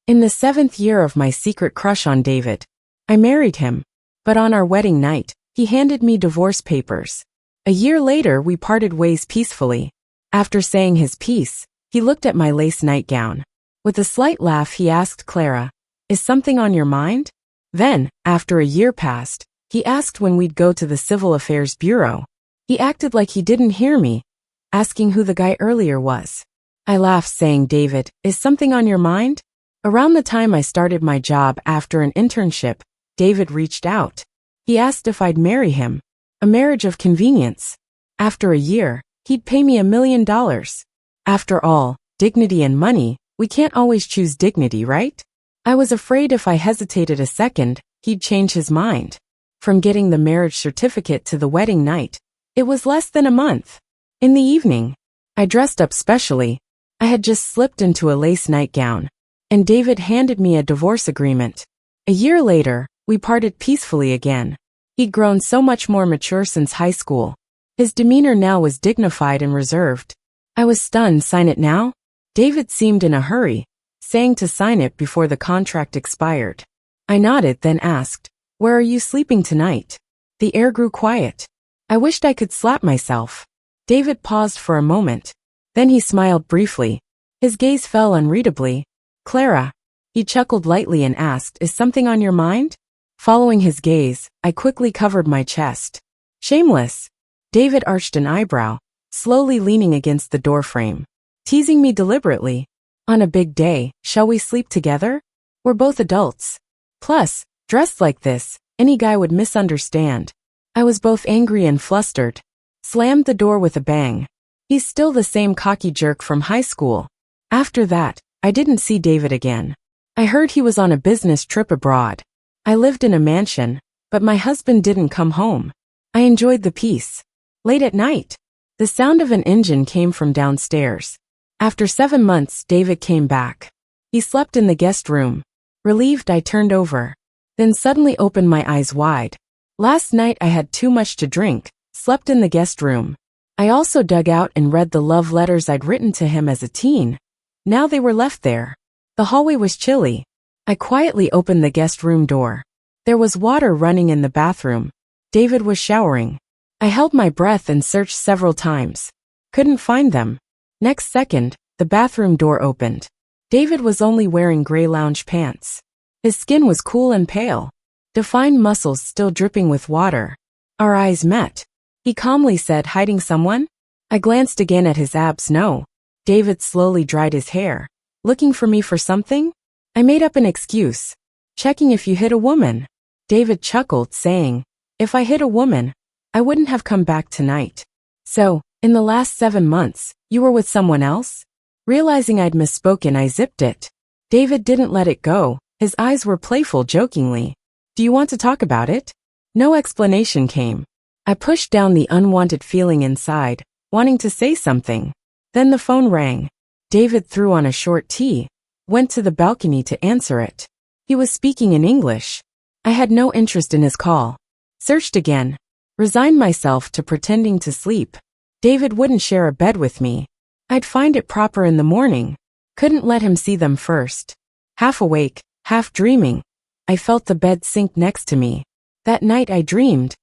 In the 7th year of my secret crush on David, I married him. But on our wedding night, he handed me divorce papers. A year later, we parted ways peacefully. After saying his piece, he looked at my lace nightgown. With a slight laugh, he asked Clara, "Is something on your mind?" Then, after a year passed, he asked when we'd go to the Civil Affairs Bureau. He acted like he didn't hear me, asking who the guy earlier was. I laughed, saying, "David, is something on your mind?" Around the time I started my job after an internship, David reached out. He asked if I'd marry him. A marriage of convenience. After a year, he'd pay me $1 million. After all, dignity and money, we can't always choose dignity, right? I was afraid if I hesitated a second, he'd change his mind. From getting the marriage certificate to the wedding night, it was less than a month. In the evening, I dressed up specially. I had just slipped into a lace nightgown, and David handed me a divorce agreement. A year later, we parted peacefully again. He'd grown so much more mature since high school. His demeanor now was dignified and reserved. I was stunned. "Sign it now?" David seemed in a hurry, saying to sign it before the contract expired. I nodded, then asked, "Where are you sleeping tonight?" The air grew quiet. I wished I could slap myself. David paused for a moment. Then he smiled briefly. His gaze fell unreadably. "Clara." He chuckled lightly and asked, "Is something on your mind?" Following his gaze, I quickly covered my chest. "Shameless." David arched an eyebrow, slowly leaning against the doorframe. "Teasing me deliberately. On a big day, shall we sleep together? We're both adults. Plus, dressed like this, any guy would misunderstand." I was both angry and flustered. Slammed the door with a bang. He's still the same cocky jerk from high school. After that, I didn't see David again. I heard he was on a business trip abroad. I lived in a mansion, but my husband didn't come home. I enjoyed the peace. Late at night, the sound of an engine came from downstairs. After 7 months, David came back. He slept in the guest room. Relieved, I turned over. Then suddenly opened my eyes wide. Last night I had too much to drink, slept in the guest room. I also dug out and read the love letters I'd written to him as a teen. Now they were left there. The hallway was chilly. I quietly opened the guest room door. There was water running in the bathroom. David was showering. I held my breath and searched several times. Couldn't find them. Next second, the bathroom door opened. David was only wearing gray lounge pants. His skin was cool and pale, defined muscles still dripping with water. Our eyes met. He calmly said, "Hiding someone?" I glanced again at his abs. No. David slowly dried his hair. "Looking for me for something?" I made up an excuse. "Checking if you hit a woman." David chuckled, saying, "If I hit a woman, I wouldn't have come back tonight." "So, in the last 7 months, you were with someone else?" Realizing I'd misspoken, I zipped it. David didn't let it go. His eyes were playful, jokingly. "Do you want to talk about it?" No explanation came. I pushed down the unwanted feeling inside, wanting to say something. Then the phone rang. David threw on a short tee, went to the balcony to answer it. He was speaking in English. I had no interest in his call. Searched again. Resigned myself to pretending to sleep. David wouldn't share a bed with me. I'd find it proper in the morning. Couldn't let him see them first. Half awake, half dreaming, I felt the bed sink next to me. That night I dreamed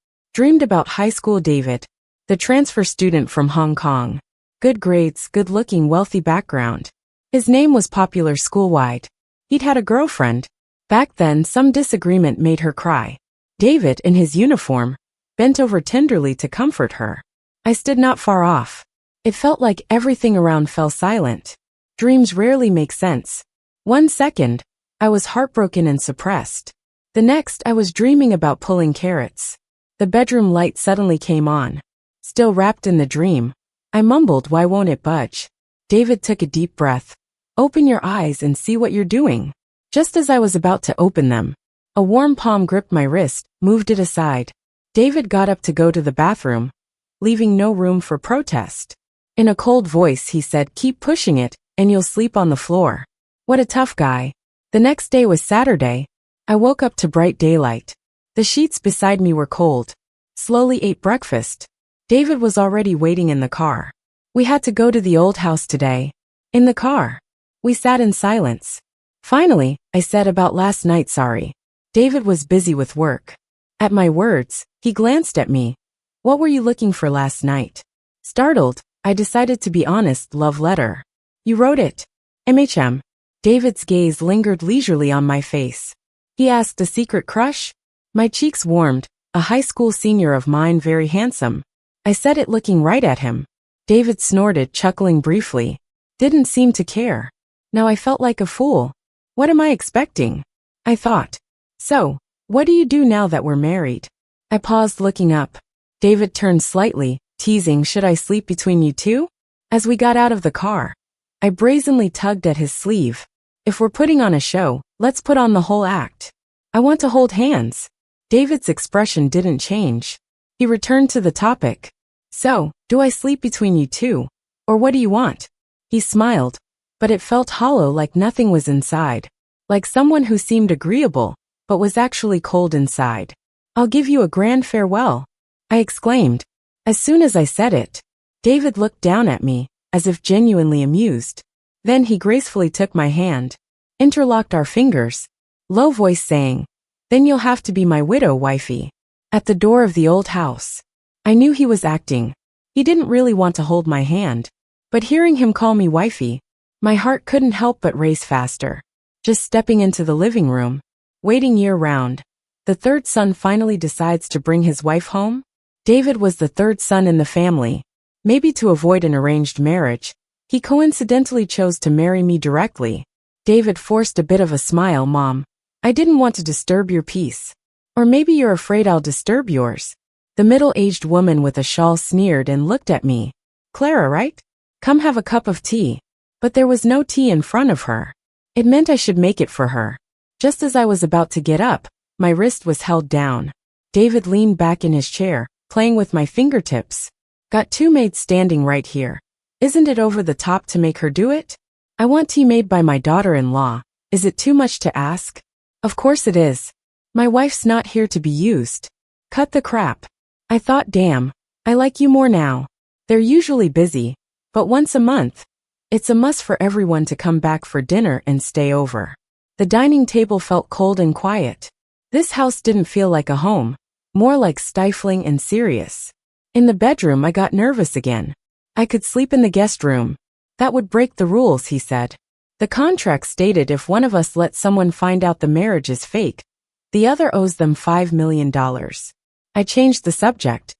about high school David, the transfer student from Hong Kong. Good grades, good-looking, wealthy background. His name was popular schoolwide. He'd had a girlfriend. Back then, some disagreement made her cry. David, in his uniform, bent over tenderly to comfort her. I stood not far off. It felt like everything around fell silent. Dreams rarely make sense. 1 second, I was heartbroken and suppressed. The next, I was dreaming about pulling carrots. The bedroom light suddenly came on. Still wrapped in the dream, I mumbled, "Why won't it budge?" David took a deep breath. "Open your eyes and see what you're doing." Just as I was about to open them, a warm palm gripped my wrist, moved it aside. David got up to go to the bathroom, leaving no room for protest. In a cold voice, he said, "Keep pushing it, and you'll sleep on the floor." What a tough guy. The next day was Saturday. I woke up to bright daylight. The sheets beside me were cold. Slowly ate breakfast. David was already waiting in the car. "We had to go to the old house today." In the car, we sat in silence. Finally, I said about last night sorry. David was busy with work. At my words, he glanced at me. What were you looking for last night? Startled, I decided to be honest. Love letter. You wrote it. MHM. David's gaze lingered leisurely on my face. He asked, a secret crush? My cheeks warmed. A high school senior of mine, very handsome. I said it looking right at him. David snorted, chuckling briefly. Didn't seem to care. Now I felt like a fool. What am I expecting? I thought. So, what do you do now that we're married? I paused, looking up. David turned slightly, teasing, should I sleep between you two? As we got out of the car, I brazenly tugged at his sleeve. If we're putting on a show, let's put on the whole act. I want to hold hands. David's expression didn't change. He returned to the topic. So, do I sleep between you two? Or what do you want? He smiled, but it felt hollow, like nothing was inside. Like someone who seemed agreeable, but was actually cold inside. I'll give you a grand farewell, I exclaimed. As soon as I said it, David looked down at me, as if genuinely amused. Then he gracefully took my hand, interlocked our fingers, low voice saying, then you'll have to be my widow, wifey. At the door of the old house, I knew he was acting. He didn't really want to hold my hand, but hearing him call me wifey, my heart couldn't help but race faster. Just stepping into the living room, waiting year-round, the third son finally decides to bring his wife home. David was the third son in the family. Maybe to avoid an arranged marriage, he coincidentally chose to marry me directly. David forced a bit of a smile. Mom, I didn't want to disturb your peace. Or maybe you're afraid I'll disturb yours. The middle-aged woman with a shawl sneered and looked at me. Clara, right? Come have a cup of tea. But there was no tea in front of her. It meant I should make it for her. Just as I was about to get up, my wrist was held down. David leaned back in his chair, playing with my fingertips. Got two maids standing right here. Isn't it over the top to make her do it? I want tea made by my daughter-in-law. Is it too much to ask? Of course it is. My wife's not here to be used. Cut the crap. I thought, damn, I like you more now. They're usually busy, but once a month, it's a must for everyone to come back for dinner and stay over. The dining table felt cold and quiet. This house didn't feel like a home, more like stifling and serious. In the bedroom, I got nervous again. I could sleep in the guest room. That would break the rules, he said. The contract stated if one of us lets someone find out the marriage is fake, the other owes them $5 million. I changed the subject.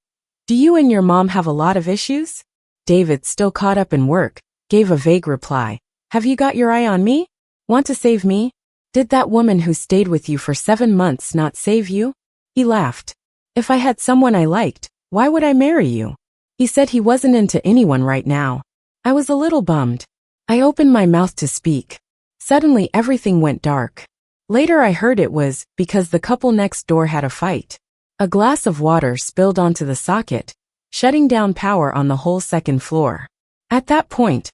Do you and your mom have a lot of issues? David, still caught up in work, gave a vague reply. Have you got your eye on me? Want to save me? Did that woman who stayed with you for 7 months not save you? He laughed. If I had someone I liked, why would I marry you? He said he wasn't into anyone right now. I was a little bummed. I opened my mouth to speak. Suddenly everything went dark. Later I heard it was because the couple next door had a fight. A glass of water spilled onto the socket, shutting down power on the whole second floor. At that point,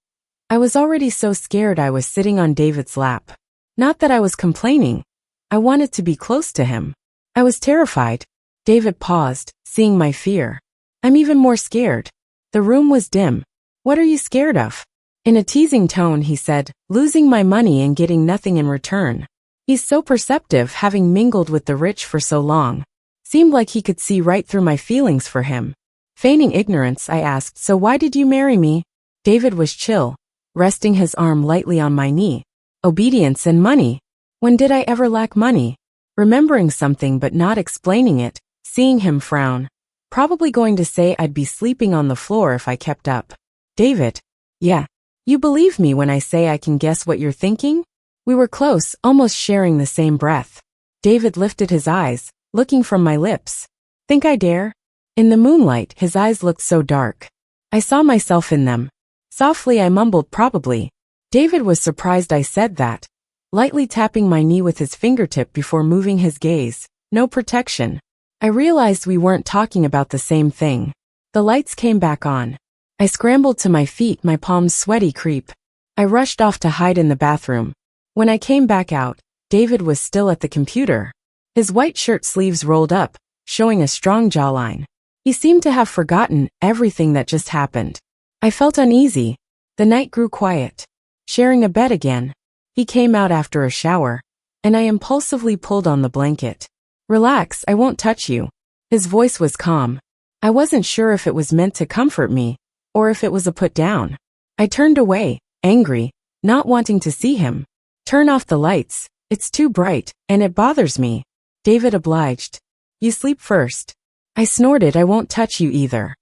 I was already so scared I was sitting on David's lap. Not that I was complaining. I wanted to be close to him. I was terrified. David paused, seeing my fear. I'm even more scared. The room was dim. What are you scared of? In a teasing tone, he said, losing my money and getting nothing in return. He's so perceptive, having mingled with the rich for so long. Seemed like he could see right through my feelings for him. Feigning ignorance, I asked, so why did you marry me? David was chill, resting his arm lightly on my knee. Obedience and money. When did I ever lack money? Remembering something but not explaining it, seeing him frown. Probably going to say I'd be sleeping on the floor if I kept up. David. Yeah. You believe me when I say I can guess what you're thinking? We were close, almost sharing the same breath. David lifted his eyes, looking from my lips. Think I dare? In the moonlight, his eyes looked so dark. I saw myself in them. Softly I mumbled, probably. David was surprised I said that, lightly tapping my knee with his fingertip before moving his gaze. No protection. I realized we weren't talking about the same thing. The lights came back on. I scrambled to my feet, my palms sweaty creep. I rushed off to hide in the bathroom. When I came back out, David was still at the computer. His white shirt sleeves rolled up, showing a strong jawline. He seemed to have forgotten everything that just happened. I felt uneasy. The night grew quiet. Sharing a bed again. He came out after a shower, and I impulsively pulled on the blanket. Relax, I won't touch you. His voice was calm. I wasn't sure if it was meant to comfort me, or if it was a put down. I turned away, angry, not wanting to see him. Turn off the lights, it's too bright, and it bothers me. David obliged. You sleep first. I snorted, I won't touch you either.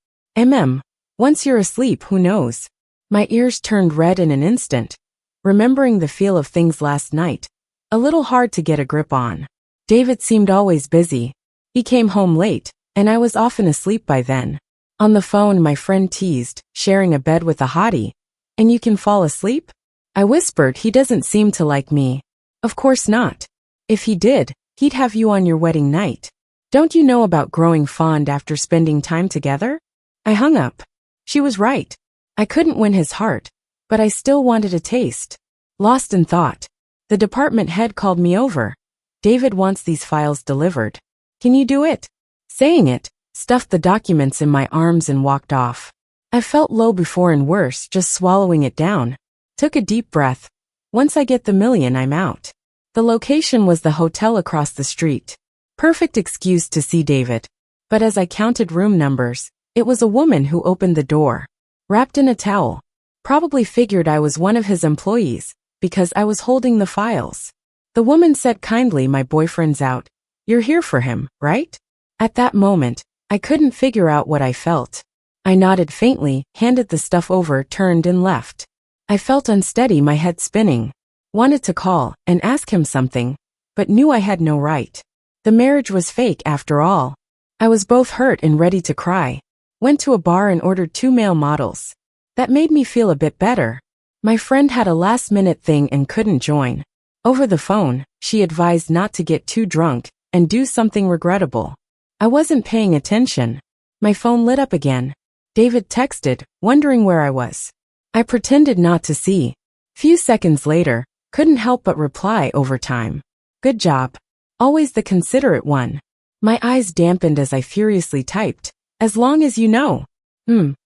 Once you're asleep, who knows? My ears turned red in an instant, remembering the feel of things last night. A little hard to get a grip on. David seemed always busy. He came home late, and I was often asleep by then. On the phone, my friend teased, sharing a bed with a hottie. And you can fall asleep? I whispered, he doesn't seem to like me. Of course not. If he did, he'd have you on your wedding night. Don't you know about growing fond after spending time together? I hung up. She was right. I couldn't win his heart, but I still wanted a taste. Lost in thought. The department head called me over. David wants these files delivered. Can you do it? Saying it, stuffed the documents in my arms and walked off. I felt low before and worse just swallowing it down. Took a deep breath. Once I get the million, I'm out. The location was the hotel across the street. Perfect excuse to see David. But as I counted room numbers, it was a woman who opened the door. Wrapped in a towel. Probably figured I was one of his employees, because I was holding the files. The woman said kindly, my boyfriend's out. You're here for him, right? At that moment, I couldn't figure out what I felt. I nodded faintly, handed the stuff over, turned and left. I felt unsteady, my head spinning. Wanted to call and ask him something, but knew I had no right. The marriage was fake after all. I was both hurt and ready to cry. Went to a bar and ordered 2 male models. That made me feel a bit better. My friend had a last-minute thing and couldn't join. Over the phone, she advised not to get too drunk and do something regrettable. I wasn't paying attention. My phone lit up again. David texted, wondering where I was. I pretended not to see. Few seconds later, couldn't help but reply over time. Good job. Always the considerate one. My eyes dampened as I furiously typed. As long as you know.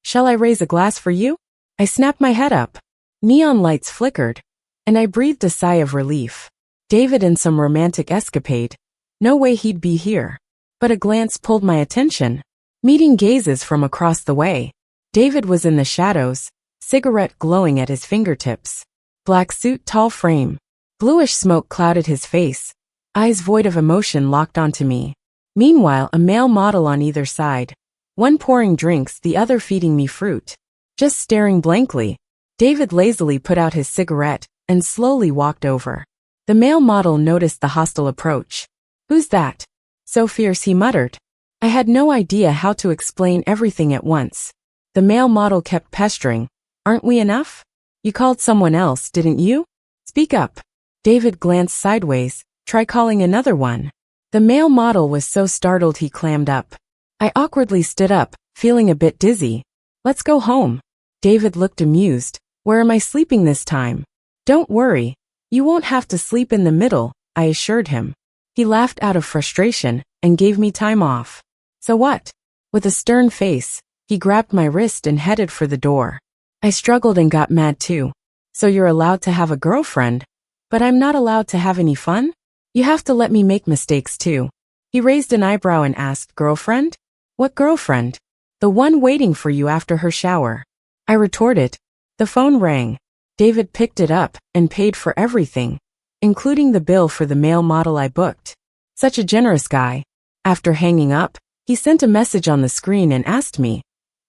Shall I raise a glass for you? I snapped my head up. Neon lights flickered, and I breathed a sigh of relief. David in some romantic escapade. No way he'd be here. But a glance pulled my attention. Meeting gazes from across the way. David was in the shadows, cigarette glowing at his fingertips. Black suit, tall frame. Bluish smoke clouded his face. Eyes void of emotion locked onto me. Meanwhile, a male model on either side. One pouring drinks, the other feeding me fruit. Just staring blankly. David lazily put out his cigarette and slowly walked over. The male model noticed the hostile approach. Who's that? So fierce, he muttered. I had no idea how to explain everything at once. The male model kept pestering. Aren't we enough? You called someone else, didn't you? Speak up. David glanced sideways. Try calling another one. The male model was so startled he clammed up. I awkwardly stood up, feeling a bit dizzy. Let's go home. David looked amused. Where am I sleeping this time? Don't worry. You won't have to sleep in the middle, I assured him. He laughed out of frustration and gave me time off. So what? With a stern face, he grabbed my wrist and headed for the door. I struggled and got mad too. So you're allowed to have a girlfriend, but I'm not allowed to have any fun? You have to let me make mistakes too. He raised an eyebrow and asked, girlfriend? What girlfriend? The one waiting for you after her shower. I retorted. The phone rang. David picked it up and paid for everything, including the bill for the male model I booked. Such a generous guy. After hanging up, he sent a message on the screen and asked me,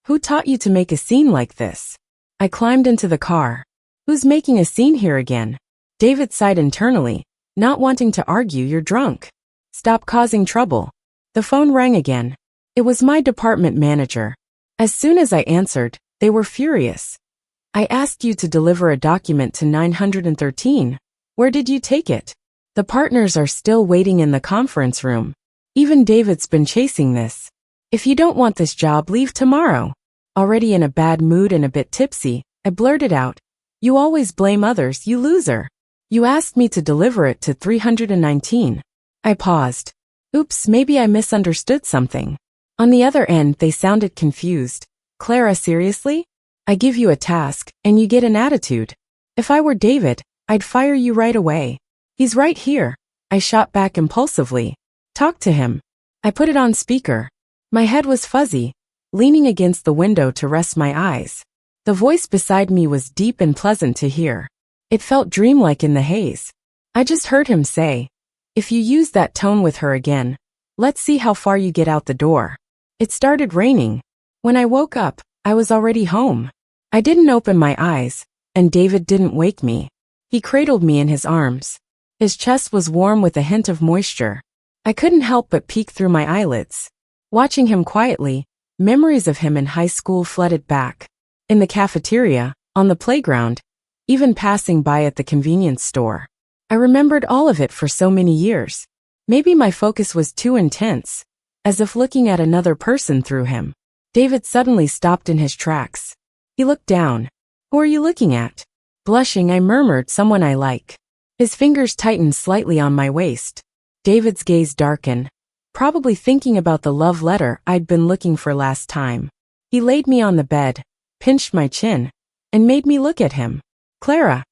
who taught you to make a scene like this? I climbed into the car. Who's making a scene here again? David sighed internally, not wanting to argue. You're drunk. Stop causing trouble. The phone rang again. It was my department manager. As soon as I answered, they were furious. I asked you to deliver a document to 913. Where did you take it? The partners are still waiting in the conference room. Even David's been chasing this. If you don't want this job, leave tomorrow. Already in a bad mood and a bit tipsy, I blurted out, you always blame others, you loser. You asked me to deliver it to 319. I paused. Oops, maybe I misunderstood something. On the other end, they sounded confused. Clara, seriously? I give you a task, and you get an attitude. If I were David, I'd fire you right away. He's right here. I shot back impulsively. Talk to him. I put it on speaker. My head was fuzzy, leaning against the window to rest my eyes. The voice beside me was deep and pleasant to hear. It felt dreamlike in the haze. I just heard him say, "If you use that tone with her again, let's see how far you get out the door." It started raining. When I woke up, I was already home. I didn't open my eyes, and David didn't wake me. He cradled me in his arms. His chest was warm with a hint of moisture. I couldn't help but peek through my eyelids. Watching him quietly, memories of him in high school flooded back. In the cafeteria, on the playground, even passing by at the convenience store. I remembered all of it for so many years. Maybe my focus was too intense, as if looking at another person through him. David suddenly stopped in his tracks. He looked down. "Who are you looking at?" Blushing, I murmured, "Someone I like." His fingers tightened slightly on my waist. David's gaze darkened, probably thinking about the love letter I'd been looking for last time. He laid me on the bed, pinched my chin, and made me look at him. "Clara.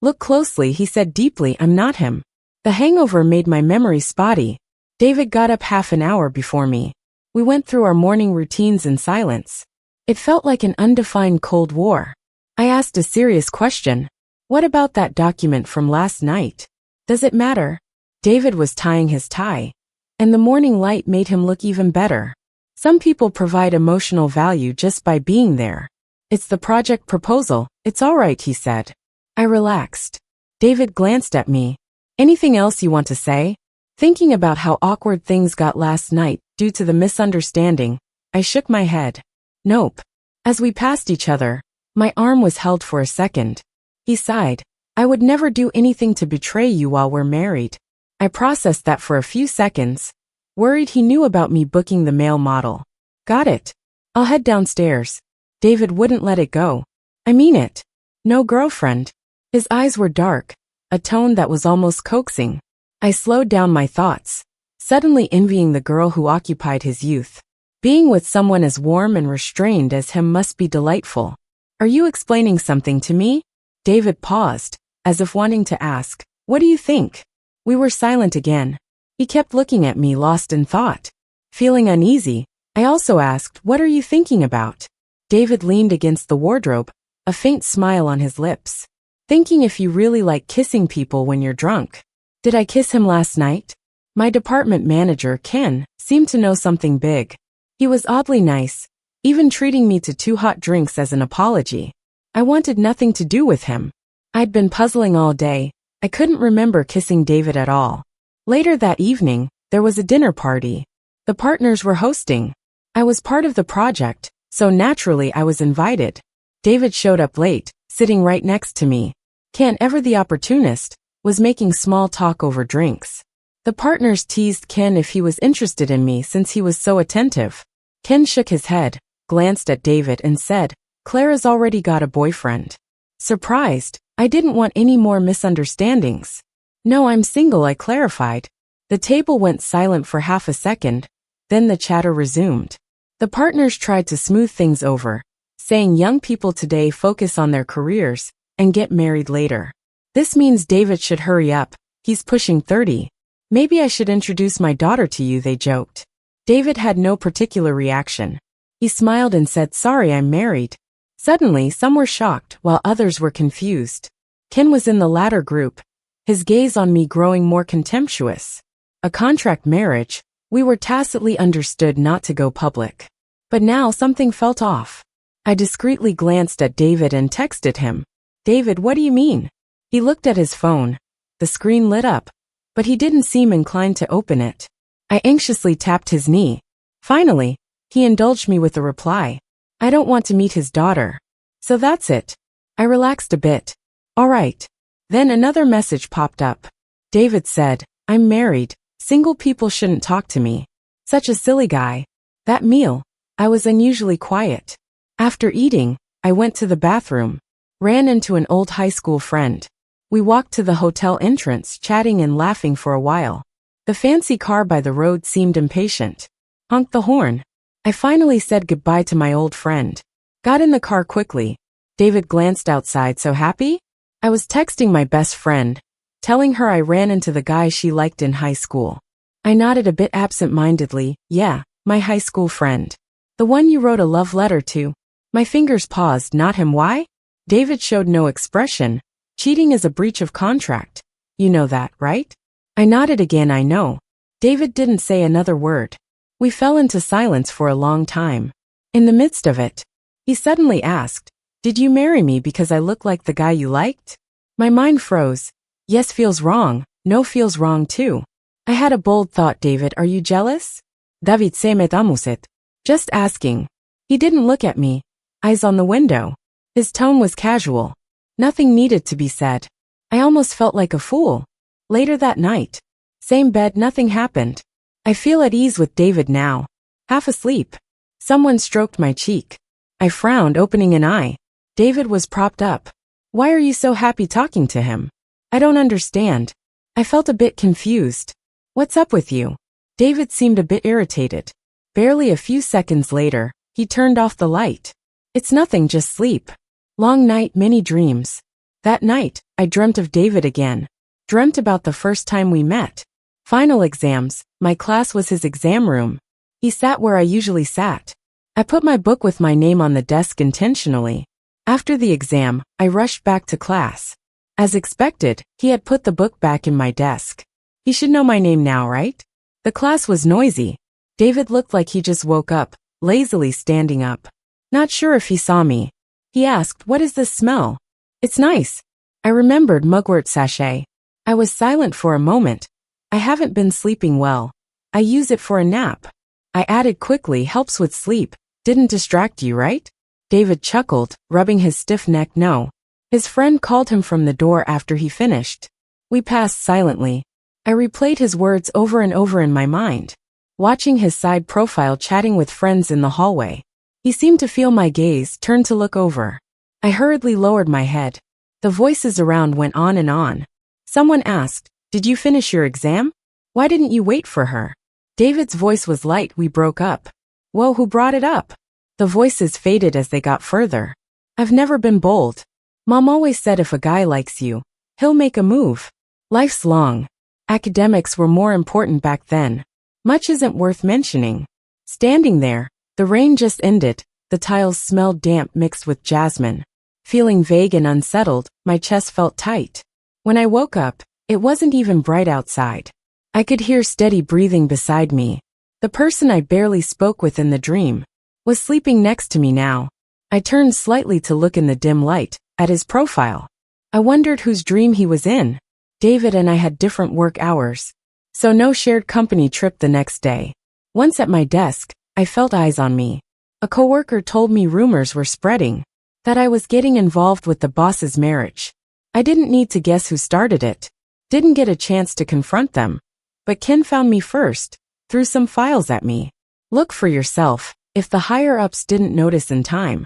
Look closely," he said deeply. "I'm not him." The hangover made my memory spotty. David got up half an hour before me. We went through our morning routines in silence. It felt like an undefined Cold War. I asked a serious question. "What about that document from last night? Does it matter?" David was tying his tie, and the morning light made him look even better. "Some people provide emotional value just by being there. It's the project proposal. It's all right," he said. I relaxed. David glanced at me. "Anything else you want to say?" Thinking about how awkward things got last night due to the misunderstanding, I shook my head. "Nope." As we passed each other, my arm was held for a second. He sighed. "I would never do anything to betray you while we're married." I processed that for a few seconds, worried he knew about me booking the male model. "Got it. I'll head downstairs." David wouldn't let it go. "I mean it. No girlfriend." His eyes were dark, a tone that was almost coaxing. I slowed down my thoughts, suddenly envying the girl who occupied his youth. Being with someone as warm and restrained as him must be delightful. "Are you explaining something to me?" David paused, as if wanting to ask, "What do you think?" We were silent again. He kept looking at me, lost in thought. Feeling uneasy, I also asked, "What are you thinking about?" David leaned against the wardrobe, a faint smile on his lips. "Thinking if you really like kissing people when you're drunk." Did I kiss him last night? My department manager, Ken, seemed to know something big. He was oddly nice, even treating me to 2 hot drinks as an apology. I wanted nothing to do with him. I'd been puzzling all day. I couldn't remember kissing David at all. Later that evening, there was a dinner party. The partners were hosting. I was part of the project, so naturally I was invited. David showed up late, sitting right next to me. Ken, ever the opportunist, was making small talk over drinks. The partners teased Ken if he was interested in me since he was so attentive. Ken shook his head, glanced at David and said, "Clara's already got a boyfriend." Surprised, I didn't want any more misunderstandings. "No, I'm single," I clarified. The table went silent for half a second, then the chatter resumed. The partners tried to smooth things over, saying young people today focus on their careers and get married later. This means David should hurry up. He's pushing 30. "Maybe I should introduce my daughter to you," they joked. David had no particular reaction. He smiled and said, "Sorry, I'm married." Suddenly, some were shocked while others were confused. Ken was in the latter group, his gaze on me growing more contemptuous. A contract marriage, we were tacitly understood not to go public. But now something felt off. I discreetly glanced at David and texted him. "David, what do you mean?" He looked at his phone. The screen lit up, but he didn't seem inclined to open it. I anxiously tapped his knee. Finally, he indulged me with a reply. "I don't want to meet his daughter." So that's it. I relaxed a bit. All right. Then another message popped up. David said, "I'm married. Single people shouldn't talk to me." Such a silly guy. That meal, I was unusually quiet. After eating, I went to the bathroom. Ran into an old high school friend. We walked to the hotel entrance, chatting and laughing for a while. The fancy car by the road seemed impatient. Honked the horn. I finally said goodbye to my old friend. Got in the car quickly. David glanced outside. "So happy?" I was texting my best friend, telling her I ran into the guy she liked in high school. I nodded a bit absent-mindedly. Yeah, my high school friend. The one you wrote a love letter to. My fingers paused. Not him. Why? David showed no expression. Cheating is a breach of contract. You know that, right? I nodded again. I know. David didn't say another word. We fell into silence for a long time. In the midst of it, he suddenly asked, "Did you marry me because I look like the guy you liked?" My mind froze. Yes feels wrong, no feels wrong too. I had a bold thought. David, are you jealous? David se me tamuset. Just asking. He didn't look at me. Eyes on the window. His tone was casual. Nothing needed to be said. I almost felt like a fool. Later that night. Same bed, nothing happened. I feel at ease with David now. Half asleep. Someone stroked my cheek. I frowned, opening an eye. David was propped up. Why are you so happy talking to him? I don't understand. I felt a bit confused. What's up with you? David seemed a bit irritated. Barely a few seconds later, he turned off the light. It's nothing, just sleep. Long night, many dreams. That night, I dreamt of David again. Dreamt about the first time we met. Final exams, my class was his exam room. He sat where I usually sat. I put my book with my name on the desk intentionally. After the exam, I rushed back to class. As expected, he had put the book back in my desk. He should know my name now, right? The class was noisy. David looked like he just woke up, lazily standing up. Not sure if he saw me. He asked, "What is this smell?" "It's nice." I remembered mugwort sachet. I was silent for a moment. I haven't been sleeping well. I use it for a nap. I added quickly, helps with sleep. Didn't distract you, right? David chuckled, rubbing his stiff neck. No. His friend called him from the door after he finished. We passed silently. I replayed his words over and over in my mind, watching his side profile chatting with friends in the hallway. He seemed to feel my gaze, turned to look over. I hurriedly lowered my head. The voices around went on and on. Someone asked, "Did you finish your exam? Why didn't you wait for her?" David's voice was light. "We broke up." "Whoa, who brought it up?" The voices faded as they got further. "I've never been bold. Mom always said if a guy likes you, he'll make a move. Life's long. Academics were more important back then. Much isn't worth mentioning." Standing there, the rain just ended, the tiles smelled damp mixed with jasmine. Feeling vague and unsettled, my chest felt tight. When I woke up, it wasn't even bright outside. I could hear steady breathing beside me. The person I barely spoke with in the dream was sleeping next to me now. I turned slightly to look in the dim light, at his profile. I wondered whose dream he was in. David and I had different work hours, so no shared company trip the next day. Once at my desk, I felt eyes on me. A coworker told me rumors were spreading, that I was getting involved with the boss's marriage. I didn't need to guess who started it. Didn't get a chance to confront them. But Ken found me first, threw some files at me. Look for yourself. If the higher-ups didn't notice in time,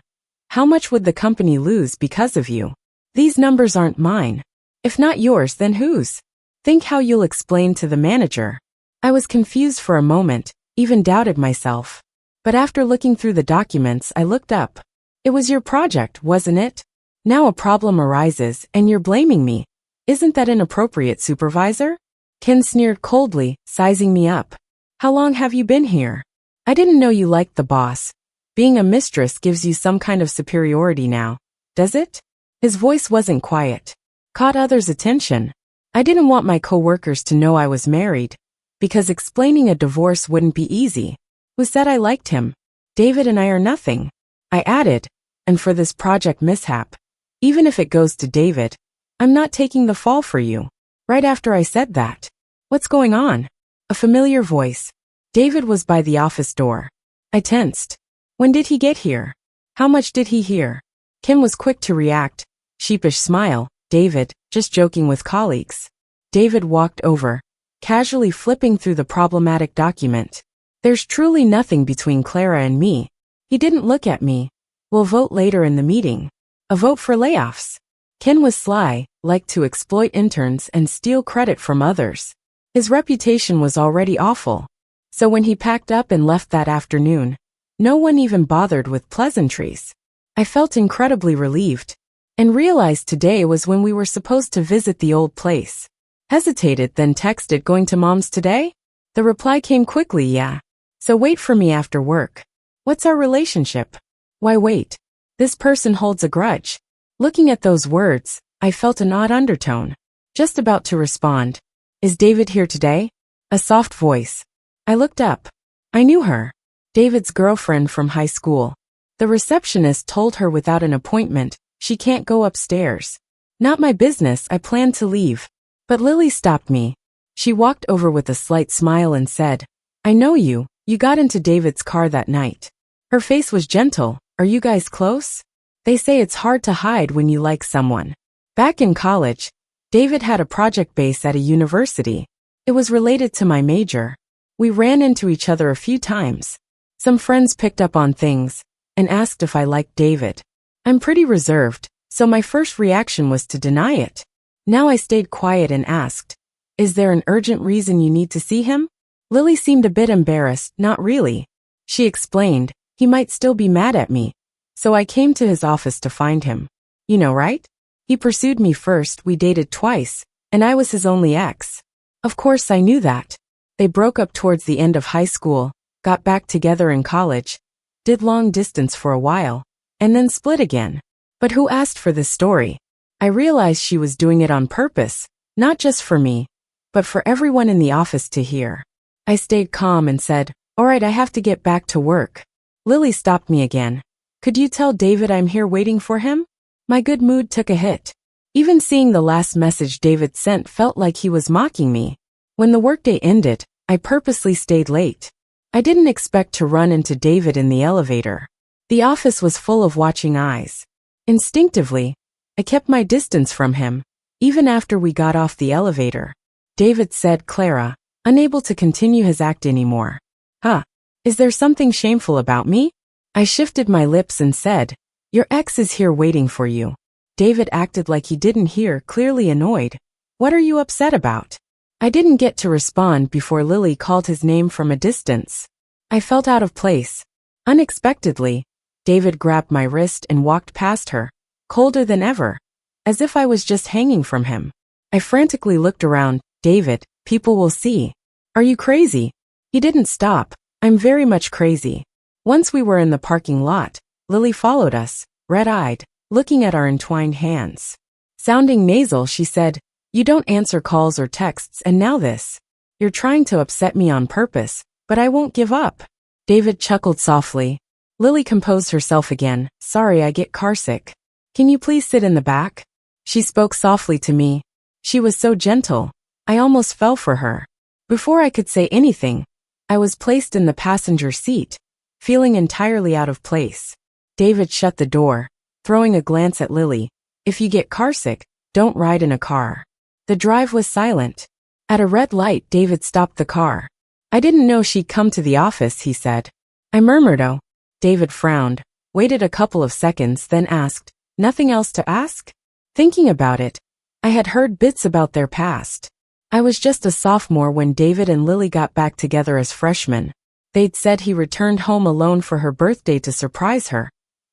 how much would the company lose because of you? These numbers aren't mine. If not yours, then whose? Think how you'll explain to the manager. I was confused for a moment, even doubted myself. But after looking through the documents, I looked up. It was your project, wasn't it? Now a problem arises, and you're blaming me. Isn't that inappropriate, supervisor? Ken sneered coldly, sizing me up. How long have you been here? I didn't know you liked the boss. Being a mistress gives you some kind of superiority now, does it? His voice wasn't quiet. Caught others' attention. I didn't want my coworkers to know I was married, because explaining a divorce wouldn't be easy. Who said I liked him? David and I are nothing. I added, and for this project mishap, even if it goes to David, I'm not taking the fall for you. Right after I said that. What's going on? A familiar voice. David was by the office door. I tensed. When did he get here? How much did he hear? Kim was quick to react. Sheepish smile. David, just joking with colleagues. David walked over, casually flipping through the problematic document. There's truly nothing between Clara and me. He didn't look at me. We'll vote later in the meeting. A vote for layoffs. Ken was sly, liked to exploit interns and steal credit from others. His reputation was already awful. So when he packed up and left that afternoon, no one even bothered with pleasantries. I felt incredibly relieved. and realized today was when we were supposed to visit the old place. Hesitated, then texted, going to Mom's today? The reply came quickly, yeah. So wait for me after work. What's our relationship? Why wait? This person holds a grudge. Looking at those words, I felt an odd undertone. Just about to respond. Is David here today? A soft voice. I looked up. I knew her. David's girlfriend from high school. The receptionist told her without an appointment, she can't go upstairs. Not my business, I planned to leave. But Lily stopped me. She walked over with a slight smile and said, I know you got into David's car that night. Her face was gentle. Are you guys close? They say it's hard to hide when you like someone. Back in college, David had a project base at a university. It was related to my major. We ran into each other a few times. Some friends picked up on things and asked if I liked David. I'm pretty reserved, so my first reaction was to deny it. Now I stayed quiet and asked, is there an urgent reason you need to see him? Lily seemed a bit embarrassed. Not really. She explained, he might still be mad at me. So I came to his office to find him. You know, right? He pursued me first, we dated twice, and I was his only ex. Of course I knew that. They broke up towards the end of high school, got back together in college, did long distance for a while, and then split again. But who asked for this story? I realized she was doing it on purpose, not just for me, but for everyone in the office to hear. I stayed calm and said, all right, I have to get back to work. Lily stopped me again. Could you tell David I'm here waiting for him? My good mood took a hit. Even seeing the last message David sent felt like he was mocking me. When the workday ended, I purposely stayed late. I didn't expect to run into David in the elevator. The office was full of watching eyes. Instinctively, I kept my distance from him, even after we got off the elevator. David said, Clara, unable to continue his act anymore. Huh? Is there something shameful about me? I shifted my lips and said, your ex is here waiting for you. David acted like he didn't hear, clearly annoyed. What are you upset about? I didn't get to respond before Lily called his name from a distance. I felt out of place. Unexpectedly, David grabbed my wrist and walked past her, colder than ever, as if I was just hanging from him. I frantically looked around. David, people will see. Are you crazy? He didn't stop. I'm very much crazy. Once we were in the parking lot, Lily followed us, red-eyed, looking at our entwined hands. Sounding nasal, she said, you don't answer calls or texts, and now this. You're trying to upset me on purpose, but I won't give up. David chuckled softly. Lily composed herself again. Sorry, I get carsick. Can you please sit in the back? She spoke softly to me. She was so gentle. I almost fell for her. Before I could say anything, I was placed in the passenger seat, feeling entirely out of place. David shut the door, throwing a glance at Lily. If you get carsick, don't ride in a car. The drive was silent. At a red light, David stopped the car. I didn't know she'd come to the office, he said. I murmured, oh. David frowned, waited a couple of seconds, then asked, nothing else to ask? Thinking about it, I had heard bits about their past. I was just a sophomore when David and Lily got back together as freshmen. They'd said he returned home alone for her birthday to surprise her,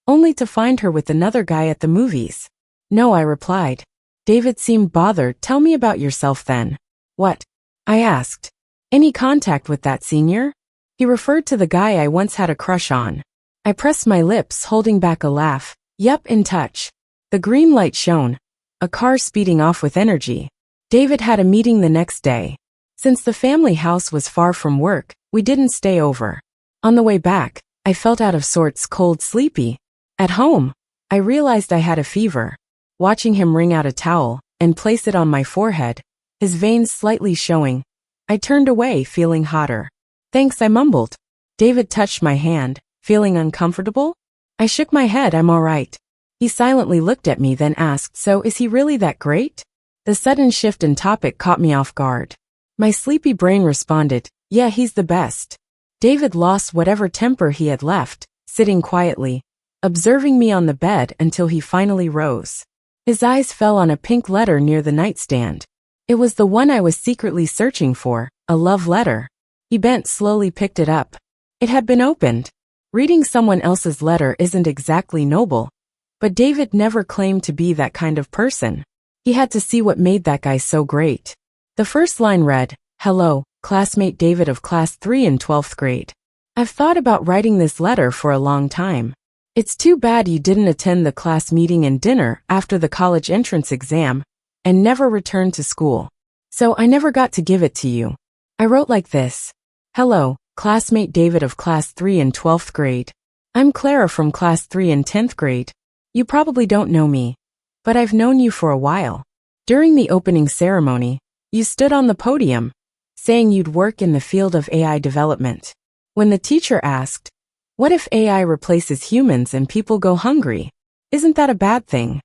only to find her with another guy at the movies. No, I replied. David seemed bothered. Tell me about yourself then. What? I asked. Any contact with that senior? He referred to the guy I once had a crush on. I pressed my lips, holding back a laugh. Yup, in touch. The green light shone. A car speeding off with energy. David had a meeting the next day. Since the family house was far from work, we didn't stay over. On the way back, I felt out of sorts, cold, sleepy. At home, I realized I had a fever. Watching him wring out a towel and place it on my forehead, his veins slightly showing, I turned away, feeling hotter. Thanks, I mumbled. David touched my hand. Feeling uncomfortable? I shook my head. I'm all right. He silently looked at me, then asked, so is he really that great? The sudden shift in topic caught me off guard. My sleepy brain responded, yeah, he's the best. David lost whatever temper he had left, sitting quietly, observing me on the bed until he finally rose. His eyes fell on a pink letter near the nightstand. It was the one I was secretly searching for, a love letter. He bent slowly, picked it up. It had been opened. Reading someone else's letter isn't exactly noble, But David never claimed to be that kind of person. He had to see what made that guy so great. The first line read, "Hello, classmate David of class 3 in 12th grade. I've thought about writing this letter for a long time. It's too bad you didn't attend the class meeting and dinner after the college entrance exam and never returned to school. So I never got to give it to you. I wrote like this. Hello, classmate David of class 3 in 12th grade. I'm Clara from class 3 in 10th grade. You probably don't know me, but I've known you for a while. During the opening ceremony, you stood on the podium, saying you'd work in the field of AI development. When the teacher asked, what if AI replaces humans and people go hungry? Isn't that a bad thing?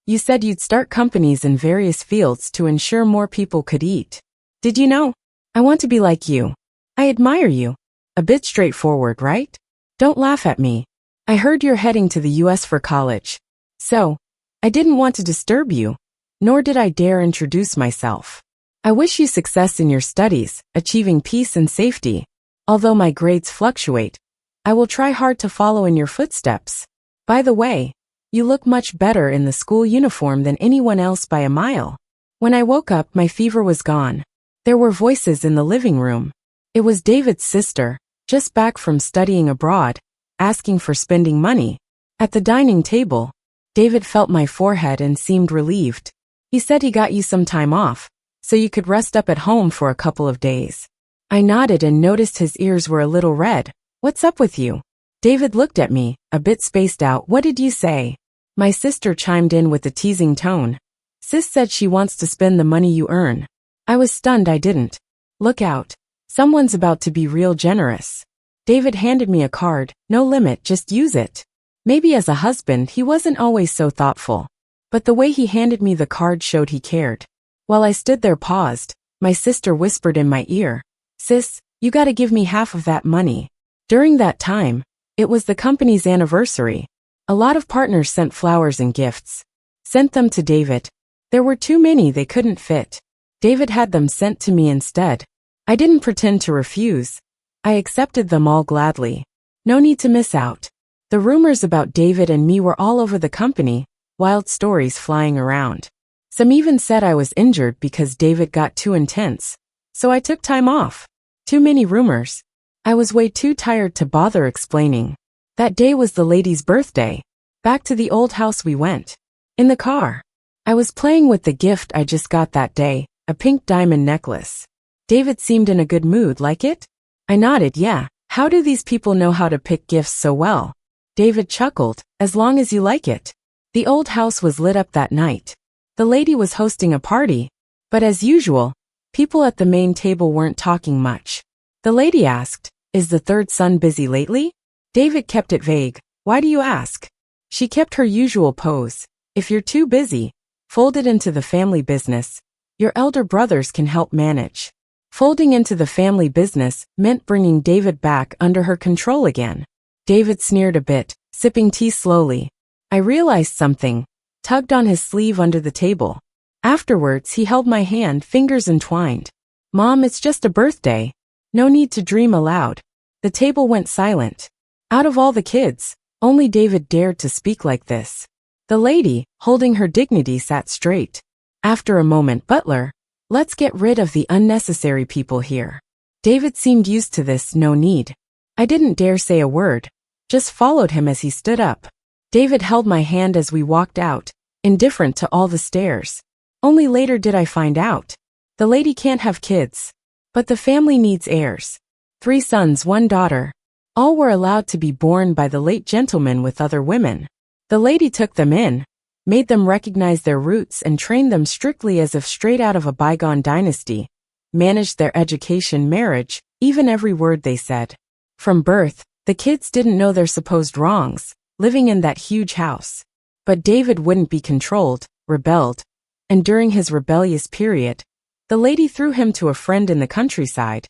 You said you'd start companies in various fields to ensure more people could eat. Did you know? I want to be like you. I admire you. A bit straightforward, right? Don't laugh at me. I heard you're heading to the US for college. So, I didn't want to disturb you, nor did I dare introduce myself. I wish you success in your studies, achieving peace and safety. Although my grades fluctuate, I will try hard to follow in your footsteps. By the way, you look much better in the school uniform than anyone else by a mile. When I woke up, my fever was gone. There were voices in the living room. It was David's sister, just back from studying abroad, asking for spending money. At the dining table, David felt my forehead and seemed relieved. He said he got you some time off, so you could rest up at home for a couple of days. I nodded and noticed his ears were a little red. What's up with you? David looked at me, a bit spaced out. What did you say? My sister chimed in with a teasing tone. Sis said she wants to spend the money you earn. I was stunned I didn't. Look out. Someone's about to be real generous. David handed me a card. No limit, just use it. Maybe as a husband he wasn't always so thoughtful, but the way he handed me the card showed he cared. While I stood there paused, my sister whispered in my ear, Sis, you gotta give me half of that money. During that time, it was the company's anniversary. A lot of partners sent flowers and gifts. Sent them to David. There were too many they couldn't fit. David had them sent to me instead. I didn't pretend to refuse. I accepted them all gladly. No need to miss out. The rumors about David and me were all over the company, wild stories flying around. Some even said I was injured because David got too intense, so I took time off. Too many rumors. I was way too tired to bother explaining. That day was the lady's birthday. Back to the old house we went. In the car, I was playing with the gift I just got that day, a pink diamond necklace. David seemed in a good mood. Like it? I nodded. Yeah. How do these people know how to pick gifts so well? David chuckled. As long as you like it. The old house was lit up that night. The lady was hosting a party, but as usual, people at the main table weren't talking much. The lady asked, Is the third son busy lately? David kept it vague. Why do you ask? She kept her usual pose. If you're too busy, fold it into the family business. Your elder brothers can help manage. Folding into the family business meant bringing David back under her control again. David sneered a bit, sipping tea slowly. I realized something, tugged on his sleeve under the table. Afterwards he held my hand, fingers entwined. Mom, it's just a birthday. No need to dream aloud. The table went silent. Out of all the kids, only David dared to speak like this. The lady, holding her dignity, sat straight. After a moment, Butler, let's get rid of the unnecessary people here. David seemed used to this. No need. I didn't dare say a word, just followed him as he stood up. David held my hand as we walked out, indifferent to all the stares. Only later did I find out. The lady can't have kids, but the family needs heirs. 3 sons, 1 daughter. All were allowed to be born by the late gentleman with other women. The lady took them in, made them recognize their roots and trained them strictly as if straight out of a bygone dynasty, managed their education, marriage, even every word they said. From birth, the kids didn't know their supposed wrongs, living in that huge house. But David wouldn't be controlled, rebelled, and during his rebellious period, the lady threw him to a friend in the countryside,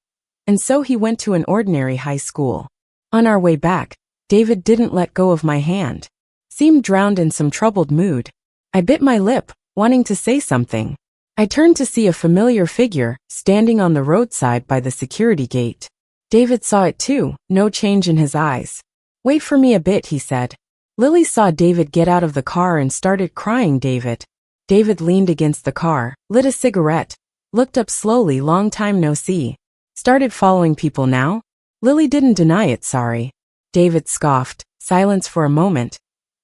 and so he went to an ordinary high school. On our way back, David didn't let go of my hand. Seemed drowned in some troubled mood. I bit my lip, wanting to say something. I turned to see a familiar figure, standing on the roadside by the security gate. David saw it too, no change in his eyes. Wait for me a bit, he said. Lily saw David get out of the car and started crying. David leaned against the car, lit a cigarette, looked up slowly. Long time no see. Started following people now? Lily didn't deny it. Sorry. David scoffed. Silence for a moment.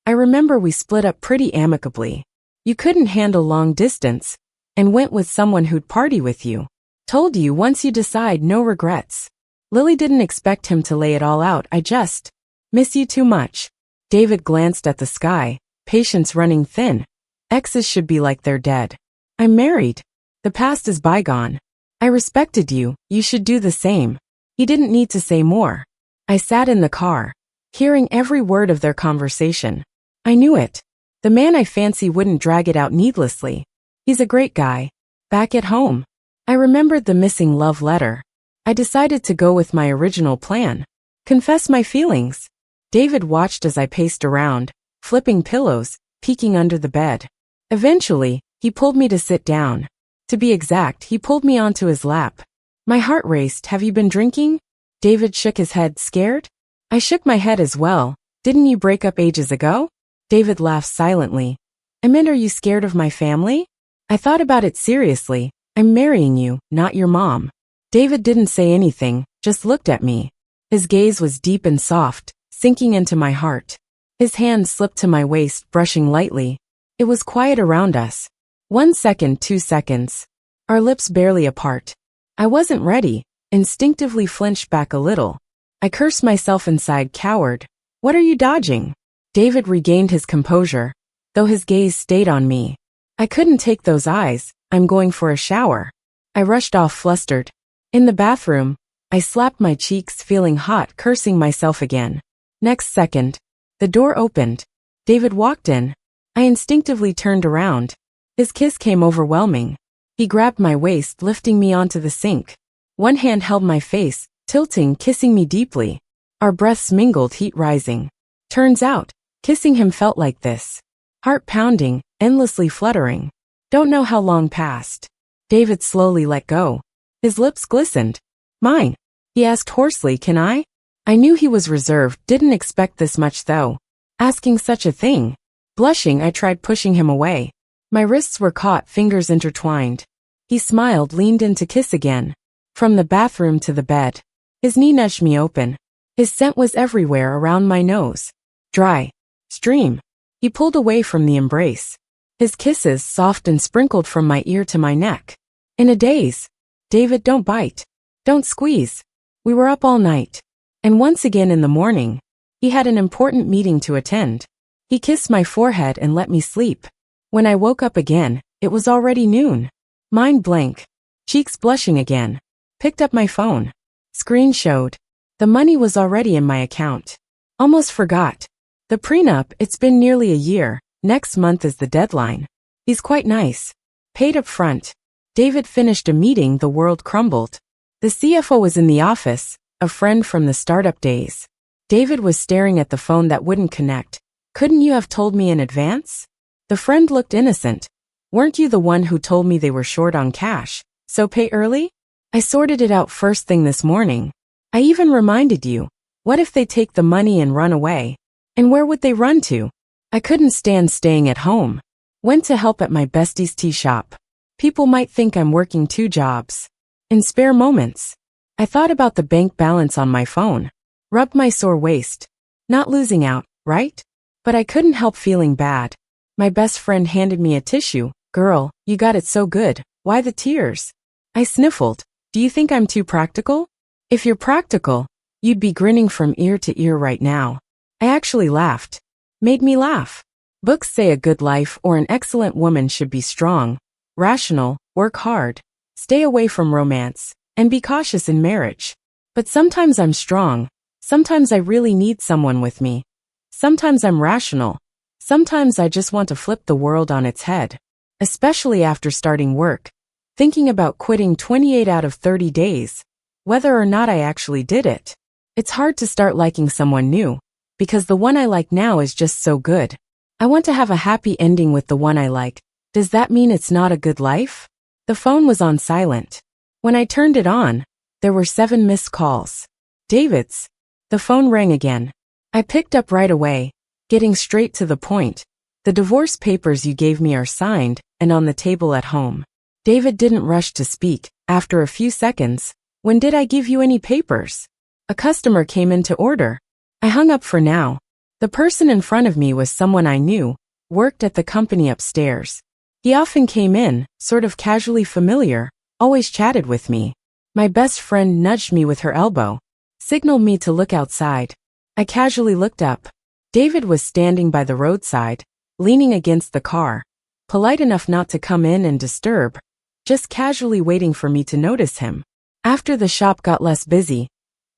I remember we split up pretty amicably. You couldn't handle long distance and went with someone who'd party with you. Told you once you decide, no regrets. Lily didn't expect him to lay it all out. I just miss you too much. David glanced at the sky, patience running thin. Exes should be like they're dead. I'm married. The past is bygone. I respected you, you should do the same. He didn't need to say more. I sat in the car, hearing every word of their conversation. I knew it. The man I fancy wouldn't drag it out needlessly. He's a great guy. Back at home, I remembered the missing love letter. I decided to go with my original plan. Confess my feelings. David watched as I paced around, flipping pillows, peeking under the bed. Eventually, he pulled me to sit down. To be exact, he pulled me onto his lap. My heart raced. Have you been drinking? David shook his head, scared. I shook my head as well. Didn't you break up ages ago? David laughed silently. I meant, are you scared of my family? I thought about it seriously. I'm marrying you, not your mom. David didn't say anything, just looked at me. His gaze was deep and soft, sinking into my heart. His hand slipped to my waist, brushing lightly. It was quiet around us. 1 second, 2 seconds. Our lips barely apart. I wasn't ready, instinctively flinched back a little. I cursed myself inside. Coward. What are you dodging? David regained his composure, though his gaze stayed on me. I couldn't take those eyes. I'm going for a shower. I rushed off flustered. In the bathroom, I slapped my cheeks, feeling hot, cursing myself again. Next second, the door opened. David walked in. I instinctively turned around. His kiss came overwhelming. He grabbed my waist, lifting me onto the sink. One hand held my face, tilting, kissing me deeply. Our breaths mingled, heat rising. Turns out, kissing him felt like this. Heart pounding, endlessly fluttering. Don't know how long passed. David slowly let go. His lips glistened. Mine. He asked hoarsely, can I? I knew he was reserved, didn't expect this much though. Asking such a thing. Blushing, I tried pushing him away. My wrists were caught, fingers intertwined. He smiled, leaned in to kiss again. From the bathroom to the bed. His knee nudged me open. His scent was everywhere around my nose. Dry. Stream. He pulled away from the embrace. His kisses, soft and sprinkled from my ear to my neck. In a daze. David, don't bite. Don't squeeze. We were up all night. And once again in the morning, he had an important meeting to attend. He kissed my forehead and let me sleep. When I woke up again, it was already noon. Mind blank. Cheeks blushing again. Picked up my phone. Screen showed. The money was already in my account. Almost forgot. The prenup, it's been nearly a year. Next month is the deadline. He's quite nice. Paid up front. David finished a meeting, the world crumbled. The CFO was in the office, a friend from the startup days. David was staring at the phone that wouldn't connect. Couldn't you have told me in advance? The friend looked innocent. Weren't you the one who told me they were short on cash, so pay early? I sorted it out first thing this morning. I even reminded you. What if they take the money and run away? And where would they run to? I couldn't stand staying at home. Went to help at my bestie's tea shop. People might think I'm working 2 jobs. In spare moments, I thought about the bank balance on my phone. Rubbed my sore waist. Not losing out, right? But I couldn't help feeling bad. My best friend handed me a tissue. Girl, you got it so good. Why the tears? I sniffled. Do you think I'm too practical? If you're practical, you'd be grinning from ear to ear right now. I actually laughed. Made me laugh. Books say a good life or an excellent woman should be strong, rational, work hard, stay away from romance, and be cautious in marriage. But sometimes I'm strong. Sometimes I really need someone with me. Sometimes I'm rational. Sometimes I just want to flip the world on its head. Especially after starting work. Thinking about quitting 28 out of 30 days. Whether or not I actually did it. It's hard to start liking someone new. Because the one I like now is just so good. I want to have a happy ending with the one I like. Does that mean it's not a good life? The phone was on silent. When I turned it on, there were 7 missed calls. David's. The phone rang again. I picked up right away. Getting straight to the point, the divorce papers you gave me are signed and on the table at home. David didn't rush to speak. After a few seconds, when did I give you any papers? A customer came in to order. I hung up for now. The person in front of me was someone I knew, worked at the company upstairs. He often came in, sort of casually familiar, always chatted with me. My best friend nudged me with her elbow, signaled me to look outside. I casually looked up. David was standing by the roadside, leaning against the car, polite enough not to come in and disturb, just casually waiting for me to notice him. After the shop got less busy,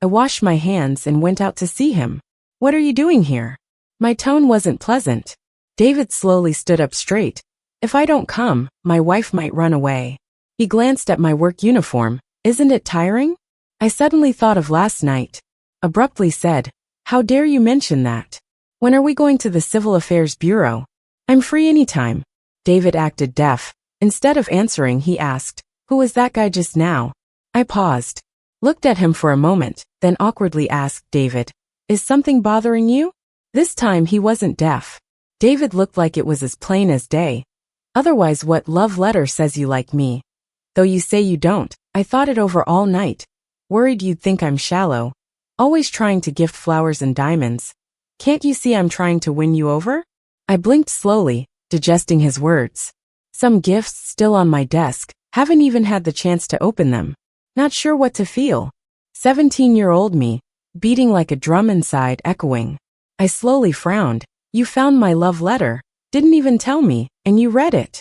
I washed my hands and went out to see him. What are you doing here? My tone wasn't pleasant. David slowly stood up straight. If I don't come, my wife might run away. He glanced at my work uniform. Isn't it tiring? I suddenly thought of last night. Abruptly said, how dare you mention that? When are we going to the Civil Affairs Bureau? I'm free anytime. David acted deaf. Instead of answering, he asked, who was that guy just now? I paused, looked at him for a moment, then awkwardly asked David, is something bothering you? This time he wasn't deaf. David looked like it was as plain as day. Otherwise, what love letter says you like me? Though you say you don't, I thought it over all night. Worried you'd think I'm shallow. Always trying to gift flowers and diamonds. Can't you see I'm trying to win you over? I blinked slowly, digesting his words. Some gifts still on my desk, haven't even had the chance to open them. Not sure what to feel. 17-year-old me, beating like a drum inside, echoing. I slowly frowned. You found my love letter, didn't even tell me, and you read it.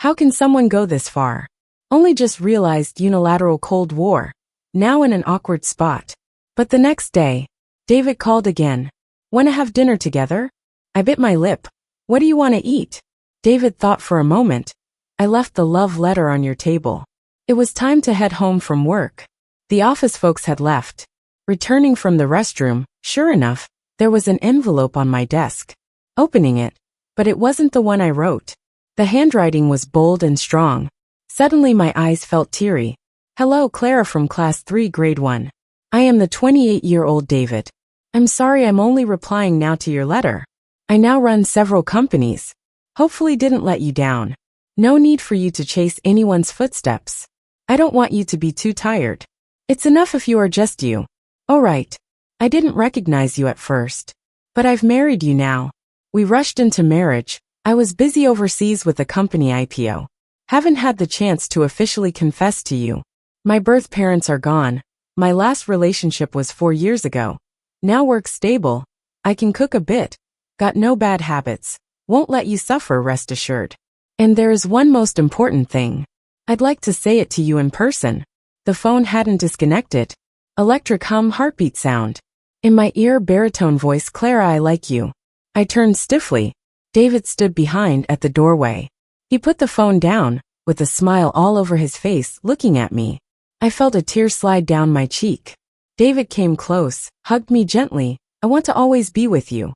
How can someone go this far? Only just realized unilateral Cold War. Now in an awkward spot. But the next day, David called again. Wanna have dinner together? I bit my lip. What do you want to eat? David thought for a moment. I left the love letter on your table. It was time to head home from work. The office folks had left. Returning from the restroom, sure enough, there was an envelope on my desk. Opening it, but it wasn't the one I wrote. The handwriting was bold and strong. Suddenly my eyes felt teary. Hello, Clara from Class 3, Grade 1. I am the 28-year-old David. I'm sorry I'm only replying now to your letter. I now run several companies. Hopefully didn't let you down. No need for you to chase anyone's footsteps. I don't want you to be too tired. It's enough if you are just you. Oh right. I didn't recognize you at first. But I've married you now. We rushed into marriage. I was busy overseas with the company IPO. Haven't had the chance to officially confess to you. My birth parents are gone. My last relationship was 4 years ago. Now work's stable. I can cook a bit. Got no bad habits. Won't let you suffer, rest assured. And there is one most important thing. I'd like to say it to you in person. The phone hadn't disconnected. Electric hum, heartbeat sound. In my ear, baritone voice, Clara, I like you. I turned stiffly. David stood behind at the doorway. He put the phone down, with a smile all over his face, looking at me. I felt a tear slide down my cheek. David came close, hugged me gently. I want to always be with you.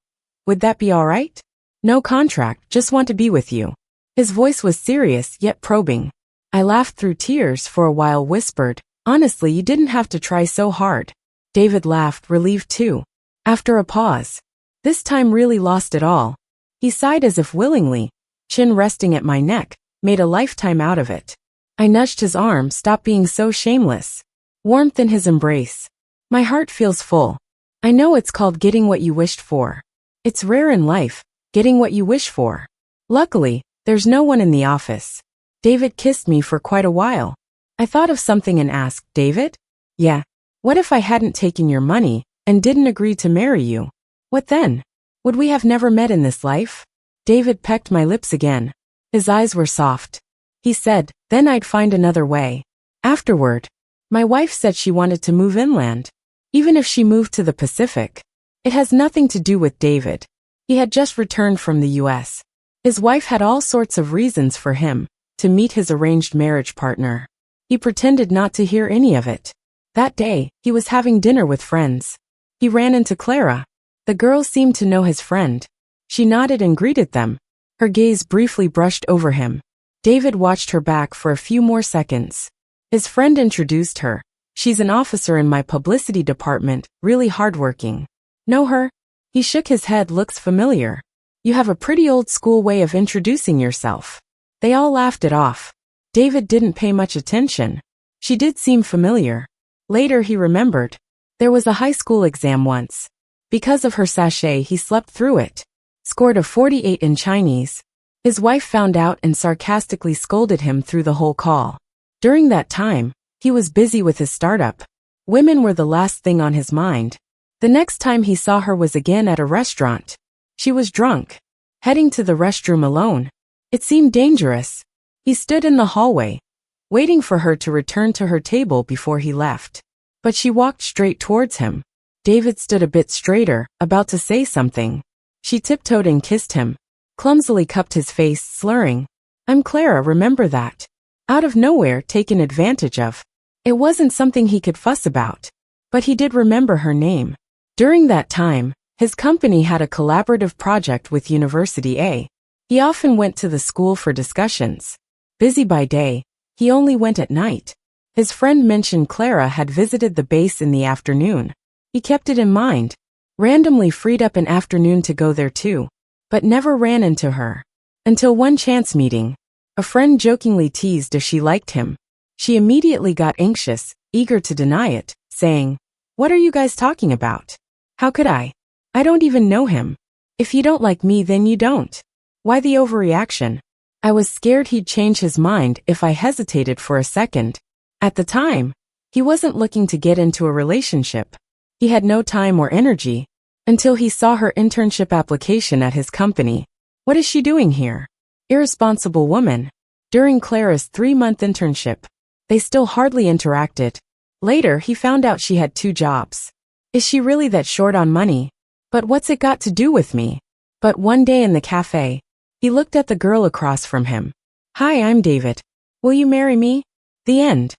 Would that be all right? No contract, just want to be with you. His voice was serious yet probing. I laughed through tears for a while, whispered, honestly, you didn't have to try so hard. David laughed, relieved too. After a pause, this time really lost it all. He sighed as if willingly, chin resting at my neck, made a lifetime out of it. I nudged his arm, stop being so shameless. Warmth in his embrace. My heart feels full. I know it's called getting what you wished for. It's rare in life, getting what you wish for. Luckily, there's no one in the office. David kissed me for quite a while. I thought of something and asked, David? Yeah. What if I hadn't taken your money and didn't agree to marry you? What then? Would we have never met in this life? David pecked my lips again. His eyes were soft. He said, then I'd find another way. Afterward, my wife said she wanted to move inland. Even if she moved to the Pacific. It has nothing to do with David. He had just returned from the US. His wife had all sorts of reasons for him to meet his arranged marriage partner. He pretended not to hear any of it. That day, he was having dinner with friends. He ran into Clara. The girl seemed to know his friend. She nodded and greeted them. Her gaze briefly brushed over him. David watched her back for a few more seconds. His friend introduced her. She's an officer in my publicity department, really hardworking. Know her? He shook his head. Looks familiar. You have a pretty old school way of introducing yourself. They all laughed it off. David didn't pay much attention. She did seem familiar. Later he remembered. There was a high school exam once. Because of her sachet he slept through it. Scored a 48 in Chinese. His wife found out and sarcastically scolded him through the whole call. During that time, he was busy with his startup. Women were the last thing on his mind. The next time he saw her was again at a restaurant. She was drunk. Heading to the restroom alone. It seemed dangerous. He stood in the hallway, waiting for her to return to her table before he left. But she walked straight towards him. David stood a bit straighter, about to say something. She tiptoed and kissed him. Clumsily cupped his face, slurring. I'm Clara, remember that. Out of nowhere, taken advantage of. It wasn't something he could fuss about. But he did remember her name. During that time, his company had a collaborative project with University A. He often went to the school for discussions. Busy by day, he only went at night. His friend mentioned Clara had visited the base in the afternoon. He kept it in mind. Randomly freed up an afternoon to go there too. But never ran into her. Until one chance meeting. A friend jokingly teased if she liked him. She immediately got anxious, eager to deny it, saying, What are you guys talking about? How could I? I don't even know him. If you don't like me, then you don't. Why the overreaction? I was scared he'd change his mind if I hesitated for a second. At the time, he wasn't looking to get into a relationship. He had no time or energy. Until he saw her internship application at his company. What is she doing here? Irresponsible woman. During Clara's 3-month internship, they still hardly interacted. Later, he found out she had 2 jobs. Is she really that short on money? But what's it got to do with me? But one day in the cafe, he looked at the girl across from him. Hi, I'm David. Will you marry me? The end.